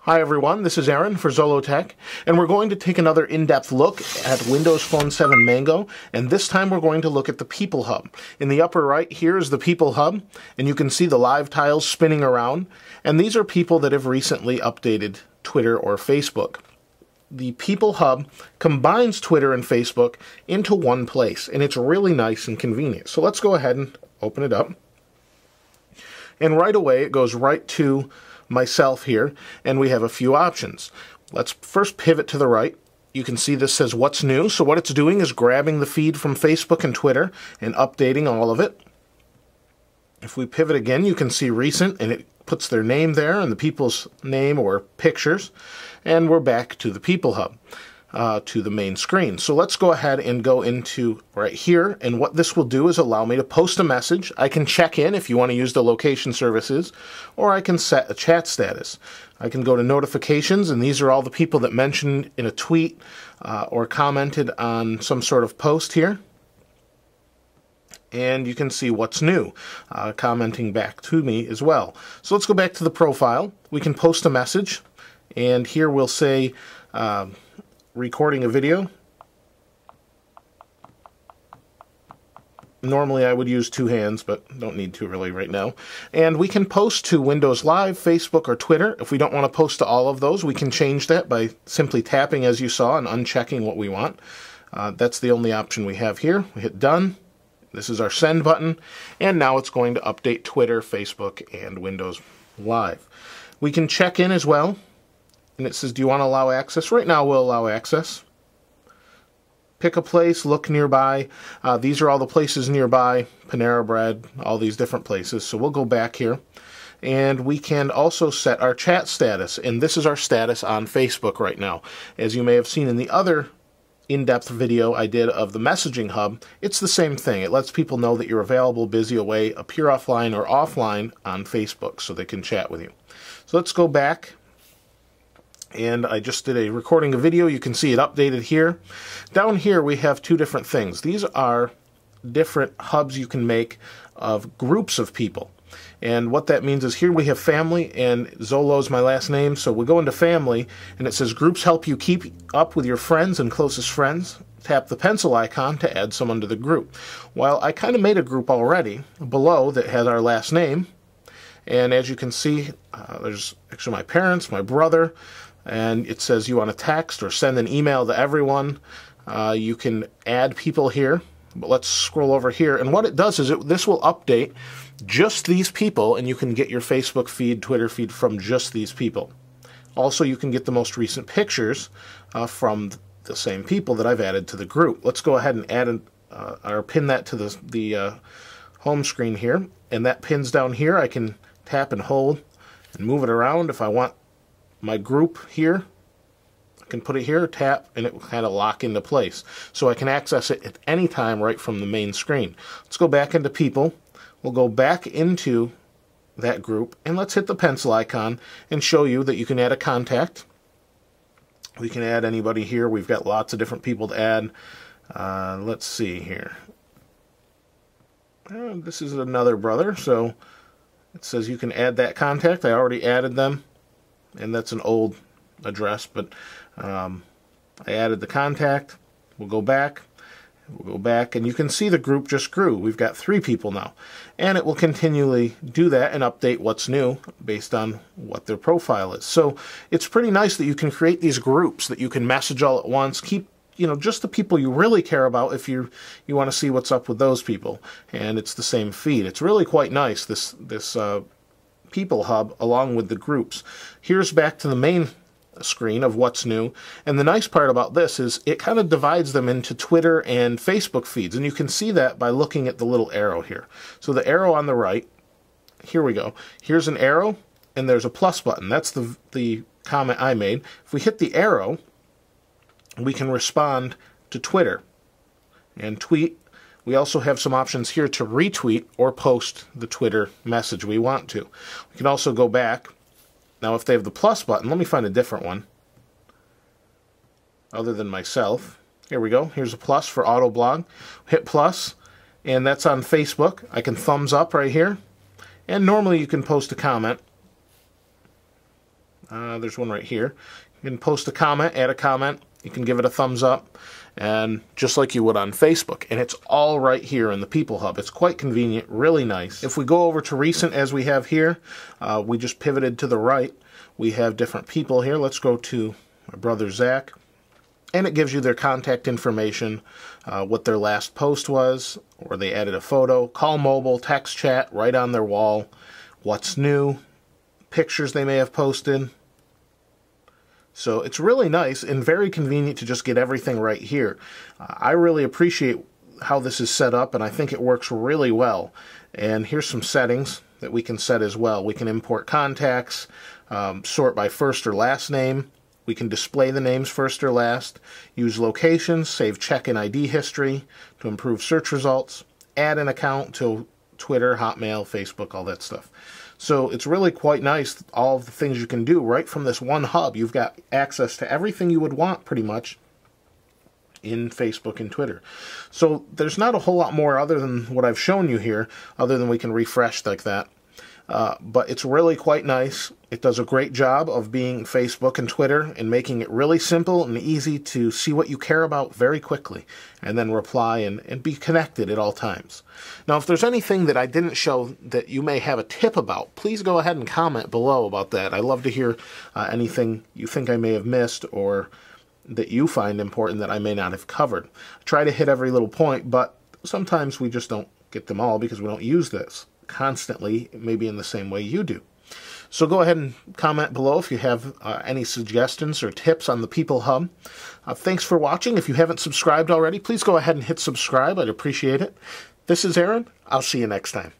Hi everyone, this is Aaron for Zollotech, and we're going to take another in-depth look at Windows Phone 7 Mango, and this time we're going to look at the People Hub. In the upper right here is the People Hub, and you can see the live tiles spinning around, and these are people that have recently updated Twitter or Facebook. The People Hub combines Twitter and Facebook into one place, and it's really nice and convenient. So let's go ahead and open it up. And right away it goes right to myself here, and we have a few options. Let's first pivot to the right. You can see this says what's new. So what it's doing is grabbing the feed from Facebook and Twitter and updating all of it. If we pivot again, you can see recent, and it puts their name there and the people's name or pictures, and we're back to the People Hub, to the main screen. So let's go ahead and go into right here, and what this will do is allow me to post a message. I can check in if you want to use the location services, or I can set a chat status. I can go to notifications, and these are all the people that mentioned in a tweet or commented on some sort of post here. And you can see what's new, commenting back to me as well. So let's go back to the profile. We can post a message, and here we'll say recording a video. Normally I would use two hands, but don't need to really right now. And we can post to Windows Live, Facebook, or Twitter. If we don't want to post to all of those, we can change that by simply tapping, as you saw, and unchecking what we want. That's the only option we have here. We hit done. This is our send button, and now it's going to update Twitter, Facebook, and Windows Live. We can check in as well, and it says, do you want to allow access? Right now we'll allow access. Pick a place, look nearby. These are all the places nearby, Panera Bread, all these different places. So we'll go back here, and we can also set our chat status, and this is our status on Facebook right now. As you may have seen in the other in-depth video I did of the messaging hub, it's the same thing. It lets people know that you're available, busy, away, appear offline or offline on Facebook so they can chat with you. So let's go back, and I just did a recording a video. You can see it updated here. Down here we have two different things. These are different hubs you can make of groups of people. And what that means is here we have family, and Zolo is my last name, so we go into family, and it says groups help you keep up with your friends and closest friends. Tap the pencil icon to add someone to the group. Well, I kind of made a group already below that has our last name, and as you can see, there's actually my parents, my brother, and it says you want to text or send an email to everyone. You can add people here, but let's scroll over here, and what it does is this will update just these people, and you can get your Facebook feed, Twitter feed from just these people. Also, you can get the most recent pictures from the same people that I've added to the group. Let's go ahead and add or pin that to the home screen here, and that pins down here. I can tap and hold and move it around. If I want my group here, I can put it here, tap, and it will kind of lock into place. So I can access it at any time right from the main screen. Let's go back into people. We'll go back into that group, and let's hit the pencil icon and show you that you can add a contact. We can add anybody here. We've got lots of different people to add. Let's see here. This is another brother, so it says you can add that contact. I already added them, and that's an old address, but I added the contact. We'll go back. We'll go back, and you can see the group just grew. We've got 3 people now, and it will continually do that and update what's new based on what their profile is. So it's pretty nice that you can create these groups that you can message all at once. Keep, just the people you really care about if you want to see what's up with those people, and it's the same feed. It's really quite nice, this People Hub along with the groups. Here's back to the main screen of what's new, and the nice part about this is it kind of divides them into Twitter and Facebook feeds, and you can see that by looking at the little arrow here. So the arrow on the right, here we go. Here's an arrow, and there's a plus button. That's the comment I made. If we hit the arrow, we can respond to Twitter and tweet. We also have some options here to retweet or post the Twitter message we want to. We can also go back. Now, if they have the plus button, let me find a different one other than myself. Here we go. Here's a plus for auto blog. Hit plus, and that's on Facebook. I can thumbs up right here. And normally you can post a comment There's one right here. You can post a comment, add a comment. You can give it a thumbs up, and just like you would on Facebook. And it's all right here in the People Hub. It's quite convenient, really nice. If we go over to recent as we have here, we just pivoted to the right. We have different people here. Let's go to my brother Zach. And it gives you their contact information, what their last post was, or they added a photo, call mobile, text chat, right on their wall, what's new, pictures they may have posted. So it's really nice and very convenient to just get everything right here. I really appreciate how this is set up, and I think it works really well. And here's some settings that we can set as well. We can import contacts, sort by first or last name. We can display the names first or last, use locations, save check-in ID history to improve search results, add an account to Twitter, Hotmail, Facebook, all that stuff. So it's really quite nice, all of the things you can do right from this one hub. You've got access to everything you would want pretty much in Facebook and Twitter. So there's not a whole lot more other than what I've shown you here, other than we can refresh like that. But it's really quite nice. It does a great job of being Facebook and Twitter and making it really simple and easy to see what you care about very quickly and then reply and be connected at all times. Now, if there's anything that I didn't show that you may have a tip about, please go ahead and comment below about that. I'd love to hear anything you think I may have missed or that you find important that I may not have covered. I try to hit every little point, but sometimes we just don't get them all because we don't use this constantly, maybe in the same way you do. So go ahead and comment below if you have any suggestions or tips on the People Hub. Thanks for watching. If you haven't subscribed already, please go ahead and hit subscribe. I'd appreciate it. This is Aaron. I'll see you next time.